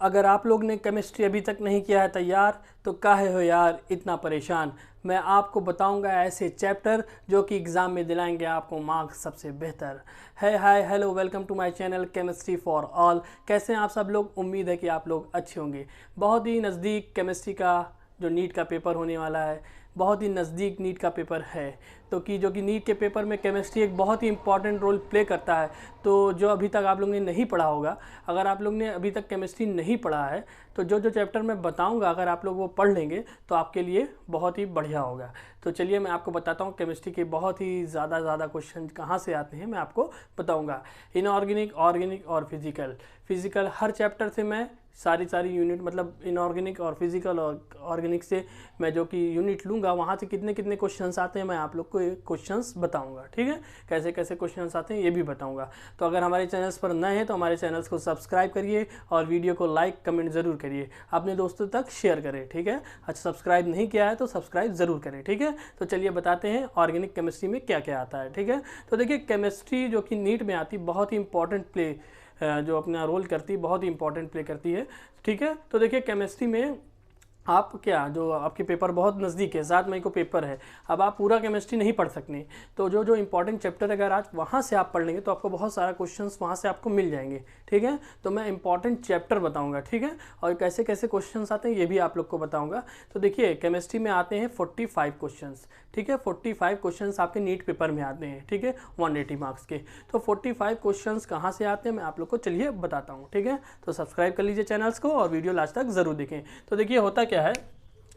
अगर आप लोग ने केमिस्ट्री अभी तक नहीं किया है तैयार तो काहे हो यार इतना परेशान। मैं आपको बताऊंगा ऐसे चैप्टर जो कि एग्ज़ाम में दिलाएंगे आपको मार्क्स सबसे बेहतर। है hi hello welcome to my channel chemistry for all. कैसे हैं आप सब लोग? उम्मीद है कि आप लोग अच्छे होंगे। बहुत ही नज़दीक केमिस्ट्री का जो नीट का पेपर होने वाला है, बहुत ही नज़दीक नीट का पेपर है। तो कि जो कि नीट के पेपर में केमिस्ट्री एक बहुत ही इंपॉर्टेंट रोल प्ले करता है। तो जो अभी तक आप लोग ने नहीं पढ़ा होगा, अगर आप लोग ने अभी तक केमिस्ट्री नहीं पढ़ा है तो जो जो चैप्टर मैं बताऊंगा अगर आप लोग वो पढ़ लेंगे तो आपके लिए बहुत ही बढ़िया होगा। तो चलिए मैं आपको बताता हूँ केमिस्ट्री के बहुत ही ज़्यादा क्वेश्चन कहाँ से आते हैं, मैं आपको बताऊँगा। इनऑर्गेनिक, ऑर्गेनिक और फिजिकल हर चैप्टर से मैं सारी यूनिट, मतलब इनऑर्गेनिक और फिजिकल और ऑर्गेनिक से मैं जो कि यूनिट लूँगा वहाँ से कितने कितने क्वेश्चंस आते हैं मैं आप लोग को ये क्वेश्चंस बताऊँगा। ठीक है, कैसे कैसे क्वेश्चंस आते हैं ये भी बताऊँगा। तो अगर हमारे चैनल्स पर नए हैं तो हमारे चैनल्स को सब्सक्राइब करिए और वीडियो को लाइक कमेंट ज़रूर करिए, अपने दोस्तों तक शेयर करें। ठीक है, अच्छा सब्सक्राइब नहीं किया है तो सब्सक्राइब ज़रूर करें। ठीक है, तो चलिए बताते हैं ऑर्गेनिक केमिस्ट्री में क्या क्या आता है। ठीक है, तो देखिए केमिस्ट्री जो कि नीट में आती बहुत ही इंपॉर्टेंट प्ले जो अपना रोल करती है, बहुत ही इंपॉर्टेंट प्ले करती है। ठीक है, तो देखिए केमिस्ट्री में आप क्या, जो आपके पेपर बहुत नज़दीक है, 7 मई को पेपर है, अब आप पूरा केमिस्ट्री नहीं पढ़ सकते, तो जो जो इंपॉर्टेंट चैप्टर अगर आज वहाँ से आप पढ़ लेंगे तो आपको बहुत सारा क्वेश्चंस वहाँ से आपको मिल जाएंगे। ठीक है, तो मैं इंपॉर्टेंट चैप्टर बताऊँगा। ठीक है, और कैसे कैसे क्वेश्चंस आते हैं ये भी आप लोग को बताऊँगा। तो देखिए केमिस्ट्री में आते हैं 45 क्वेश्चंस। ठीक है, 45 क्वेश्चंस आपके नीट पेपर में आते हैं। ठीक है, 180 मार्क्स के। तो 45 क्वेश्चंस कहाँ से आते हैं मैं आप लोग को चलिए बताता हूँ। ठीक है, तो सब्सक्राइब कर लीजिए चैनल्स को और वीडियो लास्ट तक ज़रूर देखें। तो देखिए होता क्या है,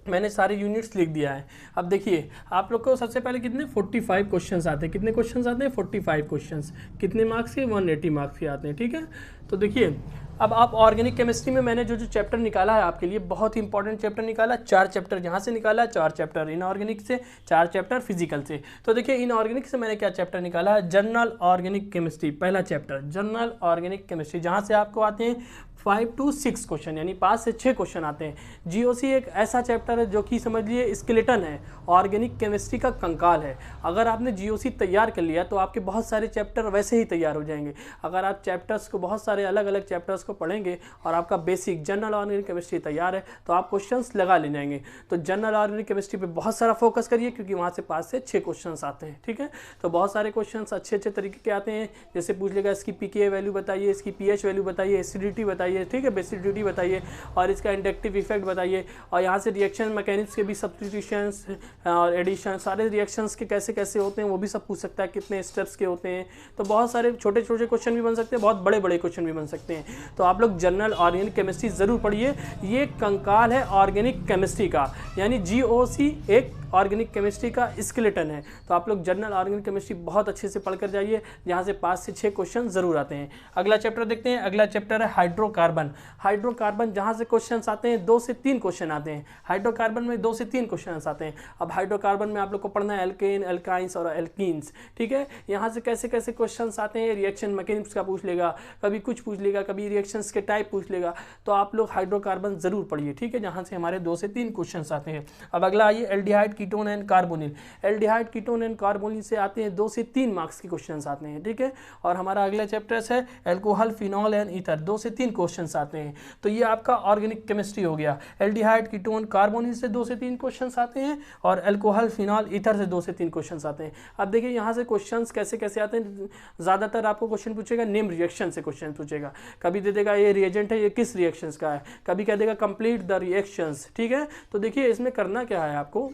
मैंने सारे यूनिट्स लिख दिया है। अब देखिए आप लोग को सबसे पहले कितने 45 क्वेश्चंस आते हैं। कितने क्वेश्चंस आते हैं? 45 क्वेश्चंस। कितने मार्क्स के? 180 मार्क्स के आते हैं। ठीक है, तो देखिए अब आप ऑर्गेनिक केमिस्ट्री में मैंने जो जो चैप्टर निकाला है आपके लिए, बहुत ही इंपॉर्टेंट चैप्टर निकाला। 4 चैप्टर यहाँ से निकाला, 4 चैप्टर इनऑर्गेनिक से, 4 चैप्टर फिजिकल से। तो देखिए इनऑर्गेनिक से मैंने क्या चैप्टर निकाला है? जनरल ऑर्गेनिक केमिस्ट्री, पहला चैप्टर जनरल ऑर्गेनिक केमिस्ट्री, जहाँ से आपको आते हैं 5 to 6 क्वेश्चन, यानी 5 से 6 क्वेश्चन आते हैं। जीओसी एक ऐसा चैप्टर है जो कि समझ लिए स्केलेटन है, ऑर्गेनिक केमिस्ट्री का कंकाल है। अगर आपने जीओसी तैयार कर लिया तो आपके बहुत सारे चैप्टर वैसे ही तैयार हो जाएंगे। अगर आप चैप्टर्स को, बहुत सारे अलग अलग चैप्टर्स को पढ़ेंगे और आपका बेसिक जनरल ऑर्गेनिक केमिस्ट्री तैयार है तो आप क्वेश्चंस लगा ले जाएंगे। तो जनरल ऑर्गेनिक केमिस्ट्री पे बहुत सारा फोकस करिए क्योंकि वहाँ से 5 से 6 क्वेश्चंस आते हैं। ठीक है, तो बहुत सारे क्वेश्चंस अच्छे तरीके के आते हैं। जैसे पूछ लेगा इसकी पीके वैल्यू बताइए, इसकी पीएच वैल्यू बताइए, एसिडिटी बताइए, ठीक है, बेसिडिटी बताइए, और इसका इंडक्टिव इफेक्ट बताइए। और यहाँ से रिएक्शन मैकेनिक्स के भी सब्स्टिट्यूशंस और एडिशन, सारे रिएक्शंस के कैसे कैसे होते हैं वो भी सब पूछ सकता है, कितने स्टेप्स के होते हैं। तो बहुत सारे छोटे छोटे क्वेश्चन भी बन सकते हैं, बहुत बड़े बड़े क्वेश्चन भी बन सकते हैं। तो आप लोग जनरल ऑर्गेनिक केमिस्ट्री ज़रूर पढ़िए। ये कंकाल है ऑर्गेनिक केमिस्ट्री का, यानी जीओसी एक ऑर्गेनिक केमिस्ट्री का स्केलेटन है। तो आप लोग जनरल ऑर्गेनिक केमिस्ट्री बहुत अच्छे से पढ़कर जाइए, जहाँ से 5 से 6 क्वेश्चन ज़रूर आते हैं। अगला चैप्टर देखते हैं। अगला चैप्टर है हाइड्रोकार्बन। हाइड्रोकार्बन, जहाँ से क्वेश्चंस आते हैं 2 से 3 क्वेश्चन आते हैं। हाइड्रोकार्बन में 2 से 3 क्वेश्चन आते हैं। अब हाइड्रोकार्बन में आप लोग को पढ़ना है एल्केन, एल्काइंस और एल्कीन्स। ठीक है, यहाँ से कैसे कैसे क्वेश्चन आते हैं, रिएक्शन मैकेनिक्स का पूछ लेगा, कभी कुछ पूछ लेगा, कभी रिएक्शंस के टाइप पूछ लेगा। तो आप लोग हाइड्रोकार्बन ज़रूर पढ़िए। ठीक है, जहाँ से हमारे 2 से 3 क्वेश्चन आते हैं। अब अगला आइए aldehyde, ketone and carbonyl. Aldehyde, ketone and carbonyl से आते हैं 2 से 3 मार्क्स के क्वेश्चंस आते हैं। ठीक है, और हमारा अगला चैप्टर है एल्कोहल, फिनॉल एंड ईथर। 2 से 3 क्वेश्चंस आते हैं। तो ये आपका ऑर्गेनिक केमिस्ट्री हो गया। एल्डिहाइड, कीटोन, कार्बोनिल से 2 से 3 क्वेश्चंस आते हैं और एल्कोहल, फिनॉल, ईथर से 2 से 3 क्वेश्चंस आते हैं। अब देखिए यहाँ से क्वेश्चंस कैसे कैसे आते हैं। ज़्यादातर आपको क्वेश्चन पूछेगा नेम रिएक्शन से, क्वेश्चन पूछेगा, कभी दे देगा ये रिएजेंट है, ये किस रिएक्शंस का है, कभी कह देगा कंप्लीट द रिएक्शंस। ठीक है, तो देखिए इसमें करना क्या है आपको,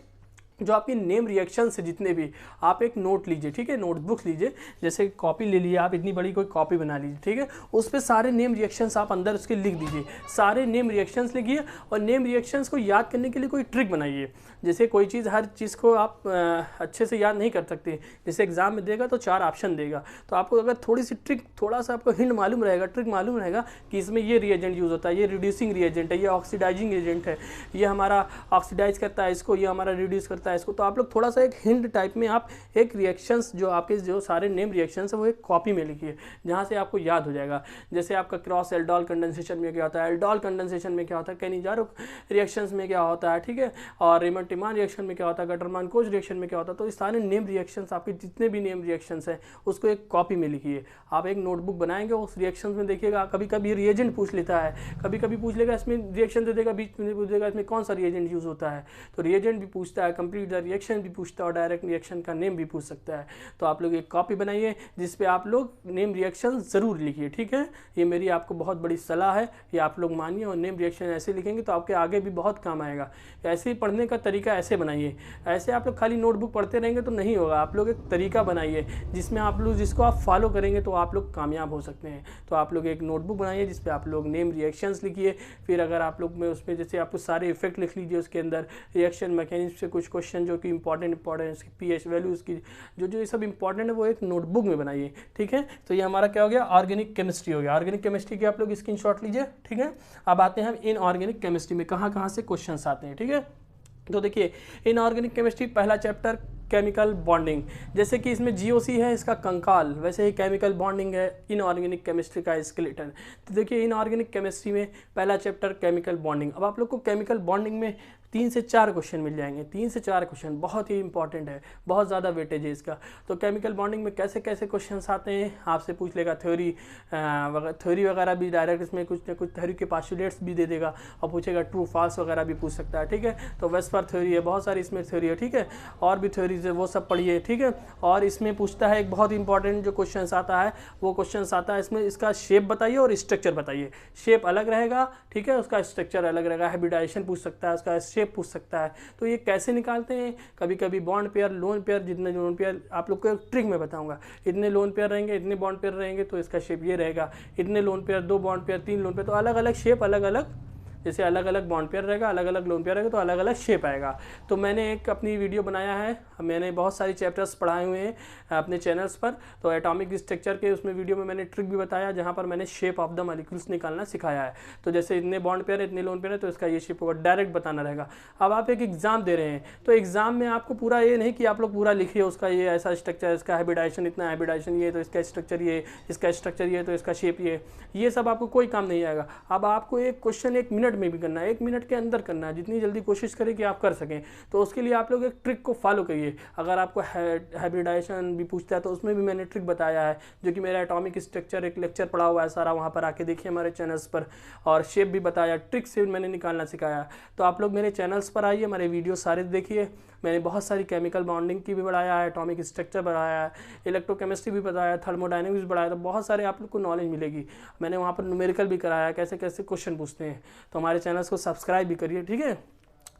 जो आपकी नेम रिएक्शन से जितने भी, आप एक नोट लीजिए। ठीक है, नोटबुक लीजिए, जैसे कॉपी ले लीजिए, आप इतनी बड़ी कोई कॉपी बना लीजिए। ठीक है, उस पर सारे नेम रिएक्शंस आप अंदर उसके लिख दीजिए, सारे नेम रिएक्शंस लिखिए। और नेम रिएक्शंस को याद करने के लिए कोई ट्रिक बनाइए। जैसे कोई चीज़, हर चीज़ को आप अच्छे से याद नहीं कर सकते। जैसे एग्जाम में देगा तो 4 ऑप्शन देगा, तो आपको अगर थोड़ी सी ट्रिक, थोड़ा सा आपको हिंट मालूम रहेगा, ट्रिक मालूम रहेगा कि इसमें ये रिएजेंट यूज़ होता है, ये रिड्यूसिंग रिएजेंट है, ये ऑक्सीडाइजिंग एजेंट है, ये हमारा ऑक्सीडाइज करता है इसको, ये हमारा रिड्यूस करता है सकता है इसको। तो आप लोग थोड़ा सा एक हिंट टाइप में आप एक रिएक्शंस जो आपके जो सारे नेम रिएक्शंस है वो एक कॉपी में लिखिए, जहाँ से आपको याद हो जाएगा। जैसे आपका क्रॉस एल्डोल कंडेंसेशन में क्या होता है, एल्डोल कंडेंसेशन में क्या होता है, कैनिजारो रिएक्शंस में क्या होता है, ठीक है, और रेमन-टिमान रिएक्शन में क्या होता है, गटरमान-कोच रिएक्शन में क्या होता है। तो इस सारे नेम रिएक्शंस आपके जितने भी नेम रिएक्शंस हैं उसको एक कॉपी में लिखिए। आप एक नोटबुक बनाएंगे, उस रिएक्शंस में देखिएगा, कभी कभी रिएजेंट पूछ लेता है, कभी कभी पूछ लेगा इसमें रिएक्शन दे देगा, बीच में पूछ देगा इसमें कौन सा रिएजेंट यूज होता है। तो रिएजेंट भी पूछता है, कंप्लीट द रिएक्शन भी पूछता है, और डायरेक्ट रिएक्शन का नेम भी पूछ सकता है। तो आप लोग एक कॉपी बनाइए जिसपे आप लोग नेम रिएक्शन ज़रूर लिखिए, ठीक है। ये मेरी आपको बहुत बड़ी सलाह है, ये आप लोग मानिए, और नेम रिएक्शन ऐसे लिखेंगे तो आपके आगे भी बहुत काम आएगा। ऐसे ही पढ़ने का तरीका ऐसे बनाइए। ऐसे आप लोग खाली नोटबुक पढ़ते रहेंगे तो नहीं होगा, आप लोग एक तरीका बनाइए जिसमें आप लोग जिसको आप फॉलो करेंगे तो आप लोग कामयाब हो सकते हैं। तो आप लोग एक नोटबुक बनाइए जिसपे आप लोग नेम रिएक्शंस लिखिए। फिर अगर आप लोग में उसमें जैसे आपको सारे इफेक्ट लिख लीजिए, उसके अंदर रिएक्शन मैकेनिज्म से कुछ क्वेश्चन जो कि इंपॉर्टेंट उसकी पीएच वैल्यू, उसकी जो ये सब इंपॉर्टेंट है वो एक नोटबुक में बनाइए, ठीक है। तो ये हमारा क्या हो गया, ऑर्गेनिक केमिस्ट्री हो गया। ऑर्गेनिक केमिस्ट्री की आप लोग स्क्रीनशॉट लीजिए, ठीक है। अब आते हैं हम इनऑर्गेनिक केमिस्ट्री में कहाँ कहाँ से क्वेश्चन आते हैं, ठीक है। तो देखिए इनऑर्गेनिक केमिस्ट्री पहला चैप्टर केमिकल बॉन्डिंग, जैसे कि इसमें जीओसी है इसका कंकाल, वैसे ही केमिकल बॉन्डिंग है इनऑर्गेनिक केमिस्ट्री का स्केलेटन। तो देखिए इनऑर्गेनिक केमिस्ट्री में पहला चैप्टर केमिकल बॉन्डिंग। अब आप लोग को केमिकल बॉन्डिंग में 3 से 4 क्वेश्चन मिल जाएंगे, 3 से 4 क्वेश्चन, बहुत ही इंपॉर्टेंट है, बहुत ज़्यादा वेटेज है इसका। तो केमिकल बॉन्डिंग में कैसे कैसे क्वेश्चंस आते हैं आपसे पूछ लेगा, थ्योरी वगैरह भी डायरेक्ट इसमें कुछ न कुछ थ्योरी के पास्टुलेट्स भी दे देगा, और पूछेगा ट्रू फॉल्स वगैरह भी पूछ सकता है, ठीक है। तो वेस्पर थ्योरी है, बहुत सारी इसमें थ्योरी है, ठीक है, और भी थ्योरीज है, वो सब पढ़िए, ठीक है। और इसमें पूछता है एक बहुत इंपॉर्टेंट जो क्वेश्चन आता है, वो क्वेश्चन आता है इसमें इसका शेप बताइए और स्ट्रक्चर बताइए। शेप अलग रहेगा, ठीक है, उसका स्ट्रक्चर अलग रहेगा। हाइब्रिडाइजेशन पूछ सकता है, उसका शेप पूछ सकता है। तो ये कैसे निकालते हैं, कभी कभी बॉन्ड पेयर, लोन पेयर, जितने लोन पेयर आप लोग को ट्रिक में बताऊंगा, इतने लोन पेयर रहेंगे, इतने बॉन्ड पेयर रहेंगे तो इसका शेप ये रहेगा, इतने lone pair, 2 bond pair, 3 lone pair, तो अलग अलग शेप, अलग अलग, जैसे अलग अलग बॉन्ड पेयर रहेगा, अलग अलग लोन पेयर रहेगा, तो अलग अलग शेप आएगा। तो मैंने एक अपनी वीडियो बनाया है, मैंने बहुत सारी चैप्टर्स पढ़ाए हुए हैं अपने चैनल्स पर। तो एटॉमिक स्ट्रक्चर के उसमें वीडियो में मैंने ट्रिक भी बताया, जहाँ पर मैंने शेप ऑफ द मॉलिक्यूल्स निकालना सिखाया है। तो जैसे इतने बॉन्ड पेयर है, इतने लोन पेयर है, तो इसका ये शेप होगा, डायरेक्ट बताना रहेगा। अब आप एक एग्जाम दे रहे हैं, तो एग्जाम में आपको पूरा ये नहीं कि आप लोग पूरा लिखिए उसका ये ऐसा स्ट्रक्चर, इसका हाइब्रिडाइजेशन इतना, हाइब्रिडाइजेशन ये, तो इसका स्ट्रक्चर ये, इसका स्ट्रक्चर ये, तो इसका शेप ये सब आपको कोई काम नहीं आएगा। अब आपको एक क्वेश्चन 1 मिनट में भी करना है, 1 मिनट के अंदर करना है, जितनी जल्दी कोशिश करें कि आप कर सकें। तो उसके लिए आप लोग एक ट्रिक को फॉलो करिए। अगर आपको हाइब्रिडाइजेशन भी पूछता है तो उसमें भी मैंने ट्रिक बताया है, जो कि मेरा एटॉमिक स्ट्रक्चर एक लेक्चर पढ़ा हुआ है सारा, वहाँ पर आके देखिए हमारे चैनल्स पर, और शेप भी बताया, ट्रिक से मैंने निकालना सिखाया। तो आप लोग मेरे चैनल्स पर आइए, हमारे वीडियो सारे देखिए। मैंने बहुत सारी केमिकल बॉन्डिंग की भी बढ़ाया है, एटॉमिक स्ट्रक्चर बढ़ाया है, इलेक्ट्रोकेमिस्ट्री भी बताया, थर्मोडायनेमिक्स बढ़ाया, तो बहुत सारे आप लोग को नॉलेज मिलेगी। मैंने वहाँ पर न्यूमेरिकल भी कराया, कैसे कैसे क्वेश्चन पूछते हैं। तो हमारे चैनल्स को सब्सक्राइब भी करिए, ठीक है।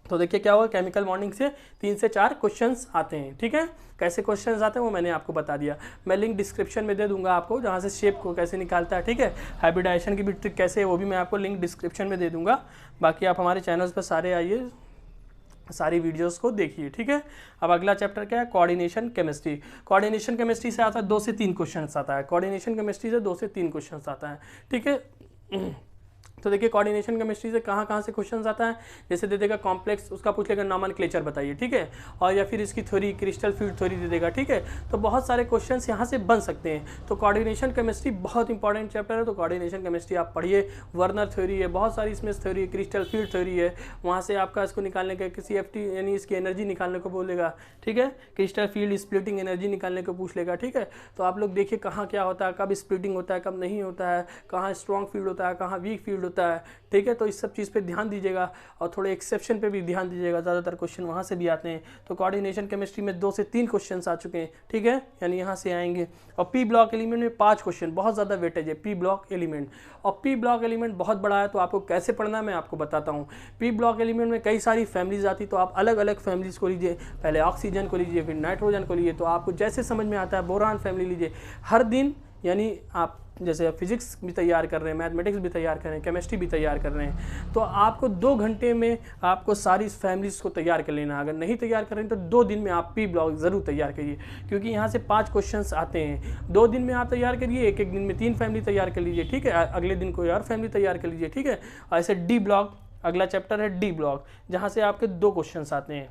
तो देखिए क्या हुआ, केमिकल बॉन्डिंग से 3 से 4 क्वेश्चंस आते हैं, ठीक है। कैसे क्वेश्चंस आते हैं वो मैंने आपको बता दिया। मैं लिंक डिस्क्रिप्शन में दे दूंगा आपको, जहाँ से शेप को कैसे निकालता है, ठीक है। हाइब्रिडाइजेशन की भी ट्रिक कैसे है वो भी मैं आपको लिंक डिस्क्रिप्शन में दे दूंगा। बाकी आप हमारे चैनल्स पर सारे आइए, सारी वीडियोस को देखिए, ठीक है। अब अगला चैप्टर क्या है, कोऑर्डिनेशन केमिस्ट्री। कोऑर्डिनेशन केमिस्ट्री से आता है 2 से 3 क्वेश्चन आता है, कोऑर्डिनेशन केमिस्ट्री से 2 से 3 क्वेश्चन आता है, ठीक है। तो देखिए कोऑर्डिनेशन केमिस्ट्री से कहाँ कहाँ से क्वेश्चंस आता है, जैसे दे देगा कॉम्प्लेक्स, उसका पूछ लेगा नॉमेनक्लेचर बताइए, ठीक है, और या फिर इसकी थ्योरी, क्रिस्टल फील्ड थ्योरी दे देगा, ठीक है। तो बहुत सारे क्वेश्चंस यहाँ से बन सकते हैं। तो कोऑर्डिनेशन केमिस्ट्री बहुत इंपॉर्टेंट चैप्टर है, तो कोऑर्डिनेशन केमिस्ट्री आप पढ़िए। वर्नर थ्योरी है, बहुत सारी इसमें थ्योरी, क्रिस्टल फील्ड थ्योरी है, वहाँ से आपका इसको निकालने का किसी CFT यानी इसकी एनर्जी निकालने को बोलेगा, ठीक है। क्रिस्टल फील्ड स्प्लिटिंग एनर्जी निकालने को पूछ लेगा, ठीक है। तो आप लोग देखिए कहाँ क्या होता है, कब स्प्लिटिंग होता है, कब नहीं होता है, कहाँ स्ट्रॉन्ग फील्ड होता है, कहाँ वीक फील्ड होता है, ठीक है। तो इस सब चीज़ पे ध्यान दीजिएगा, और थोड़े एक्सेप्शन पे भी ध्यान दीजिएगा, ज़्यादातर क्वेश्चन वहाँ से भी आते हैं। तो कोऑर्डिनेशन केमिस्ट्री में 2 से 3 क्वेश्चन आ चुके हैं, ठीक है, यानी यहाँ से आएंगे। और पी ब्लॉक एलिमेंट में 5 क्वेश्चन, बहुत ज़्यादा वेटेज है पी ब्लॉक एलिमेंट। और पी ब्लॉक एलिमेंट बहुत बड़ा है, तो आपको कैसे पढ़ना है मैं आपको बताता हूँ। पी ब्लॉक एलिमेंट में कई सारी फैमिलीज आती, तो आप अलग अलग फैमिलीज को लीजिए, पहले ऑक्सीजन को लीजिए, फिर नाइट्रोजन को लीजिए, तो आपको जैसे समझ में आता है। बोरान फैमिली लीजिए, हर दिन यानी आप जैसे फिजिक्स भी तैयार कर रहे हैं, मैथमेटिक्स भी तैयार कर रहे हैं, केमिस्ट्री भी तैयार कर रहे हैं, तो आपको 2 घंटे में आपको सारी फैमिलीज़ को तैयार कर लेना। अगर नहीं तैयार कर रहे हैं तो 2 दिन में आप पी ब्लॉक ज़रूर तैयार करिए, क्योंकि यहाँ से 5 क्वेश्चंस आते हैं। 2 दिन में आप तैयार करिए, एक दिन में 3 फैमिली तैयार कर लीजिए, ठीक है। अगले दिन कोई और फैमिली तैयार कर लीजिए, ठीक है। और ऐसे डी ब्लॉक, अगला चैप्टर है डी ब्लॉक, जहाँ से आपके 2 क्वेश्चन आते हैं।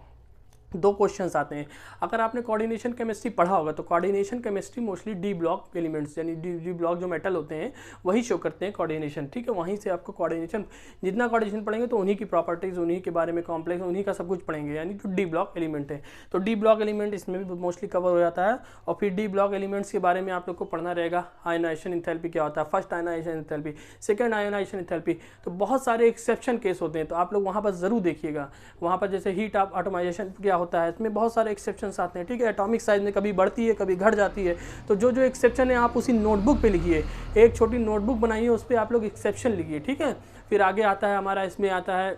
दो क्वेश्चंस आते हैं। अगर आपने कोऑर्डिनेशन केमिस्ट्री पढ़ा होगा तो coordination chemistry mostly D block elements यानी डी ब्लॉक जो मेटल होते हैं वही शो करते हैं कोऑर्डिनेशन, ठीक है। वहीं से आपको कोऑर्डिनेशन, जितना कोऑर्डिनेशन पढ़ेंगे तो उन्हीं की प्रॉपर्टीज़, उन्हीं के बारे में कॉम्प्लेक्स, उन्हीं का सब कुछ पढ़ेंगे, यानी जो डी ब्लॉक एलिमेंट है। तो डी ब्लॉक एलिमेंट इसमें भी मोस्टली कवर हो जाता है। और फिर डी ब्लॉक एलिमेंट्स के बारे में आप लोग को पढ़ना रहेगा, आयनाइजेशन एंथैल्पी क्या होता है, first ionisation enthalpy, second ionisation enthalpy. तो बहुत सारे एक्सेप्शन केस होते हैं, तो आप लोग वहाँ पर ज़रूर देखिएगा। वहाँ पर जैसे हीट ऑफ एटमाइजेशन क्या होता है, इसमें बहुत सारे एक्सेप्शंस आते हैं, ठीक है। एटॉमिक साइज में कभी बढ़ती है कभी घट जाती है, तो जो जो एक्सेप्शन है आप उसी नोटबुक पे लिखिए, एक छोटी नोटबुक बनाइए, उस पर आप लोग एक्सेप्शन लिखिए, ठीक है। फिर आगे आता है हमारा, इसमें आता है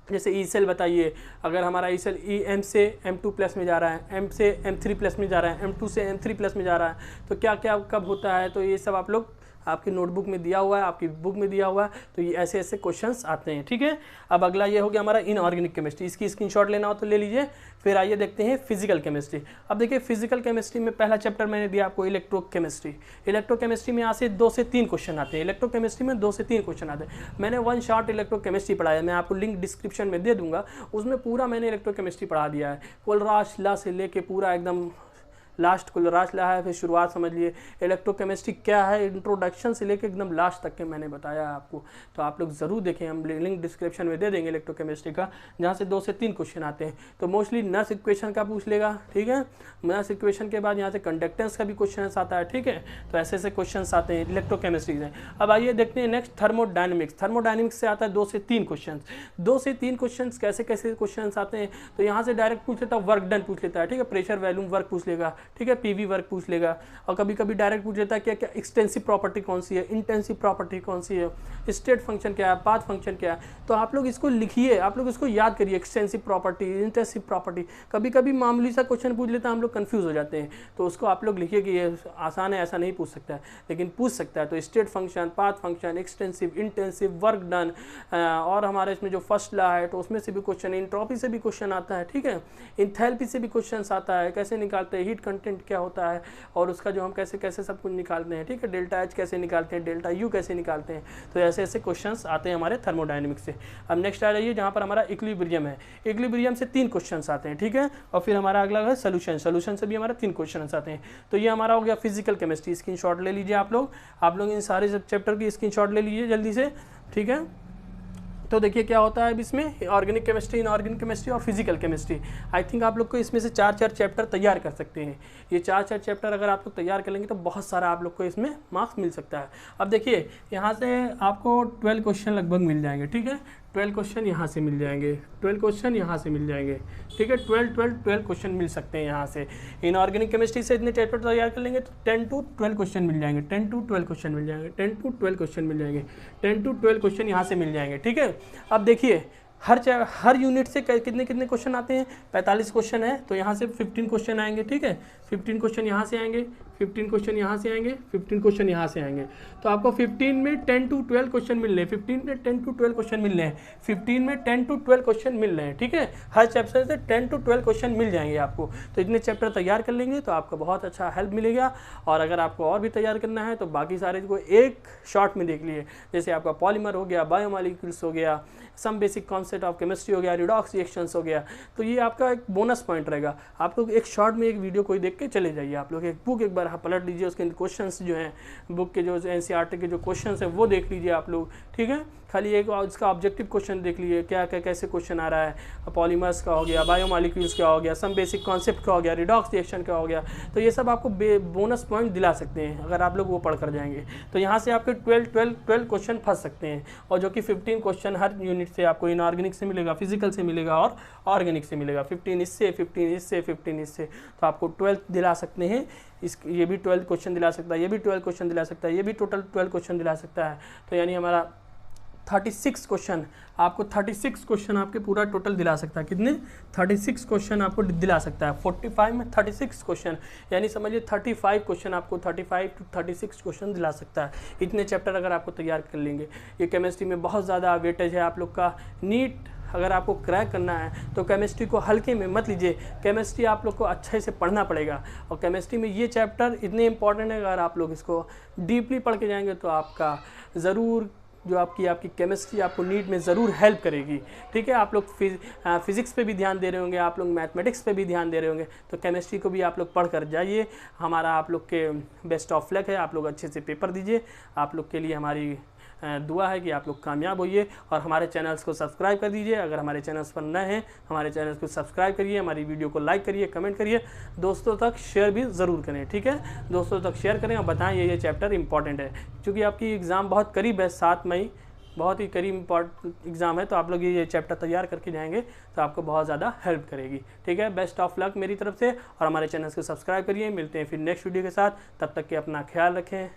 जैसे ई सेल बताइए, अगर हमारा ई सेल एम से M2+ में जा रहा है, M से M3+ में जा रहा है, M2 से M3+ में जा रहा है, तो क्या क्या कब होता है, तो ये सब आप लोग आपकी नोटबुक में दिया हुआ है, आपकी बुक में दिया हुआ है। तो ये ऐसे ऐसे क्वेश्चंस आते हैं, ठीक है। अब अगला ये हो गया हमारा इनऑर्गेनिक केमिस्ट्री, इसकी स्क्रीनशॉट लेना हो तो ले लीजिए। फिर आइए देखते हैं फिजिकल केमिस्ट्री। अब देखिए फिजिकल केमिस्ट्री में पहला चैप्टर मैंने दिया आपको इलेक्ट्रोकेमिस्ट्री। इलेक्ट्रोकेमिस्ट्री में यहाँ से 2 से 3 क्वेश्चन आते हैं। इलेक्ट्रोकेमिस्ट्री में 2 से 3 क्वेश्चन आते हैं। मैंने वन शॉट इलेक्ट्रोकेमिस्ट्री पढ़ाया, मैं आपको लिंक डिस्क्रिप्शन में दे दूंगा, उसमें पूरा मैंने इलेक्ट्रोकेमिस्ट्री पढ़ा दिया है, कोलराश ला से लेके पूरा एकदम लास्ट कोलराज ला है, फिर शुरुआत समझ लिए इलेक्ट्रोकेमिस्ट्री क्या है, इंट्रोडक्शन से लेकर एकदम लास्ट तक के मैंने बताया आपको। तो आप लोग ज़रूर देखें, हम लिंक डिस्क्रिप्शन में दे देंगे इलेक्ट्रोकेमिस्ट्री का, जहाँ से 2 से 3 क्वेश्चन आते हैं। तो मोस्टली नर्स इक्वेशन का पूछ लेगा, ठीक है। नर्स इक्वेशन के बाद यहाँ से कंडक्टेंस का भी क्वेश्चन आता है, ठीक है। तो ऐसे ऐसे क्वेश्चन आते हैं इलेक्ट्रोकेमिस्ट्री से। अब आइए देखते हैं नेक्स्ट थर्मोडायनेमिक्स। थर्मोडायनेमिक्स से आता है 2 से 3 क्वेश्चन। 2 से 3 क्वेश्चन कैसे कैसे क्वेश्चन आते हैं, तो यहाँ से डायरेक्ट पूछ लेता है, वर्क डन पूछ लेता है, ठीक है। प्रेशर वैल्यूम वर्क पूछ लेगा, ठीक है। पीवी वर्क पूछ लेगा, और कभी कभी डायरेक्ट पूछ लेता है क्या क्या एक्सटेंसिव प्रॉपर्टी कौन सी है, इंटेंसिव प्रॉपर्टी कौन सी है, स्टेट फंक्शन क्या है, पाथ फंक्शन क्या है। तो आप लोग इसको लिखिए, आप लोग इसको याद करिए, एक्सटेंसिव प्रॉपर्टी, इंटेंसिव प्रॉपर्टी। कभी कभी मामूली सा क्वेश्चन पूछ लेता है, हम लोग कंफ्यूज हो जाते हैं, तो उसको आप लोग लिखिए कि ये आसान है, ऐसा नहीं पूछ सकता है, लेकिन पूछ सकता है। तो state function, path function, extensive, intensive, work done, और हमारे इसमें जो फर्स्ट लॉ है तो उसमें से भी क्वेश्चन, एंट्रोपी से भी क्वेश्चन आता है, ठीक है। एंथैल्पी से भी क्वेश्चन आता है, कैसे निकालते हैं, हीट कंटेंट क्या होता है, और उसका जो हम कैसे कैसे सब कुछ निकालते हैं, ठीक है। डेल्टा एच कैसे निकालते हैं, डेल्टा यू कैसे निकालते हैं। तो ऐसे ऐसे क्वेश्चंस आते हैं हमारे थर्मोडायनेमिक्स से। अब नेक्स्ट आ जाइए जहाँ पर हमारा इक्विलिब्रियम है। इक्विलिब्रियम से 3 क्वेश्चंस आते हैं, ठीक है। और फिर हमारा अगला है सोल्यूशन। सोल्यूशन से भी हमारा 3 क्वेश्चंस आते हैं। तो ये हमारा हो गया फिजिकल केमिस्ट्री। स्क्रीनशॉट ले लीजिए आप लोग इन सारे चैप्टर की स्क्रीनशॉट ले लीजिए जल्दी से, ठीक है। तो देखिए क्या होता है अब इसमें, ऑर्गेनिक केमिस्ट्री, इनऑर्गेनिक केमिस्ट्री और फिजिकल केमिस्ट्री। आई थिंक आप लोग को इसमें से 4-4 चैप्टर तैयार कर सकते हैं। ये 4-4 चैप्टर अगर आप लोग तैयार कर लेंगे तो बहुत सारा आप लोग को इसमें मार्क्स मिल सकता है। अब देखिए यहाँ से आपको 12 क्वेश्चन लगभग मिल जाएंगे, ठीक है। 12 क्वेश्चन यहाँ से मिल जाएंगे, 12 क्वेश्चन यहाँ से मिल जाएंगे, ठीक है। 12 क्वेश्चन मिल सकते हैं यहाँ से। इनऑर्गेनिक केमिस्ट्री से इतने चैप्टर तैयार कर लेंगे तो 10 to 12 क्वेश्चन मिल जाएंगे, 10 to 12 क्वेश्चन मिल जाएंगे, 10 to 12 क्वेश्चन मिल जाएंगे, 10 to 12 क्वेश्चन यहाँ से मिल जाएंगे, ठीक है। अब देखिए हर यूनिट से कितने कितने क्वेश्चन आते हैं, 45 क्वेश्चन है, तो यहाँ से 15 क्वेश्चन आएंगे, ठीक है। 15 क्वेश्चन यहाँ से आएंगे, 15 क्वेश्चन यहाँ से आएंगे, 15 क्वेश्चन यहाँ से आएंगे। तो आपको 15 में 10 to 12 क्वेश्चन मिल रहे हैं, 15 में 10 to 12 क्वेश्चन मिल रहे हैं, 15 में 10 to 12 क्वेश्चन मिल रहे हैं, ठीक है। हर चैप्टर से 10 to 12 क्वेश्चन मिल जाएंगे आपको। तो इतने चैप्टर तैयार कर लेंगे तो आपको बहुत अच्छा हेल्प मिलेगा। और अगर आपको और भी तैयार करना है तो बाकी सारे को एक शॉट में देख लिए, जैसे आपका पॉलीमर हो गया, बायोमॉलिक्यूल्स हो गया, some basic concept of chemistry हो गया, रिडॉक्स रिएक्शंस हो गया। तो ये आपका एक बोनस पॉइंट रहेगा। आप लोग एक शॉर्ट में एक वीडियो कोई देख के चले जाइए। आप लोग एक बुक एक बार पलट लीजिए, उसके क्वेश्चंस जो हैं बुक के जो एनसीईआरटी के जो क्वेश्चंस हैं वो देख लीजिए आप लोग, ठीक है। खाली एक इसका ऑब्जेक्टिव क्वेश्चन देख लीजिए, क्या क्या कैसे क्वेश्चन आ रहा है, पॉलीमर्स का हो गया, बायोमॉलिक्यूल्स का हो गया, सम बेसिक कॉन्सेप्ट का हो गया, रिडॉक्स रिएक्शन का हो गया। तो ये सब आपको बोनस पॉइंट दिला सकते हैं अगर आप लोग वो पढ़ कर जाएंगे। तो यहाँ से आपके 12 क्वेश्चन फंस सकते हैं, और जो कि 15 क्वेश्चन हर यूनिट से आपको इनऑर्गेनिक से मिलेगा, फिजिकल से मिलेगा और ऑर्गेनिक से मिलेगा। 15 इससे, 15 इससे, 15 इससे, तो आपको 12 दिला सकते हैं। ये भी 12 क्वेश्चन दिला सकता है, ये भी 12 क्वेश्चन दिला सकता है, ये भी टोटल 12 क्वेश्चन दिला सकता है। तो यानी हमारा 36 क्वेश्चन, आपको 36 क्वेश्चन आपके पूरा टोटल दिला सकता है। कितने? 36 क्वेश्चन आपको दिला सकता है। 45 में 36 क्वेश्चन, यानी समझिए 35 क्वेश्चन आपको 35 to 36 क्वेश्चन दिला सकता है। इतने चैप्टर अगर आपको तैयार कर लेंगे। ये केमिस्ट्री में बहुत ज़्यादा वेटेज है आप लोग का। नीट अगर आपको क्रैक करना है तो केमिस्ट्री को हल्के में मत लीजिए, केमिस्ट्री आप लोग को अच्छे से पढ़ना पड़ेगा। और केमिस्ट्री में ये चैप्टर इतने इंपॉर्टेंट है, अगर आप लोग इसको डीपली पढ़ के जाएंगे तो आपका ज़रूर जो आपकी केमिस्ट्री आपको नीट में ज़रूर हेल्प करेगी। ठीक है, आप लोग फिज़िक्स पे भी ध्यान दे रहे होंगे, आप लोग मैथमेटिक्स पे भी ध्यान दे रहे होंगे, तो केमिस्ट्री को भी आप लोग पढ़ कर जाइए। हमारा आप लोग के बेस्ट ऑफ लक है, आप लोग अच्छे से पेपर दीजिए। आप लोग के लिए हमारी दुआ है कि आप लोग कामयाब होइए, और हमारे चैनल्स को सब्सक्राइब कर दीजिए। अगर हमारे चैनल्स पर नए हैं, हमारे चैनल्स को सब्सक्राइब करिए, हमारी वीडियो को लाइक करिए, कमेंट करिए, दोस्तों तक शेयर भी ज़रूर करें। ठीक है, दोस्तों तक शेयर करें और बताएं ये चैप्टर इंपॉर्टेंट है, क्योंकि आपकी एग्ज़ाम बहुत करीब है, 7 मई बहुत ही करीब इम्पॉर्टेंट एग्ज़ाम है। तो आप लोग ये चैप्टर तैयार करके जाएंगे तो आपको बहुत ज़्यादा हेल्प करेगी। ठीक है, बेस्ट ऑफ लक मेरी तरफ से, और हमारे चैनल को सब्सक्राइब करिए। मिलते हैं फिर नेक्स्ट वीडियो के साथ, तब तक के अपना ख्याल रखें।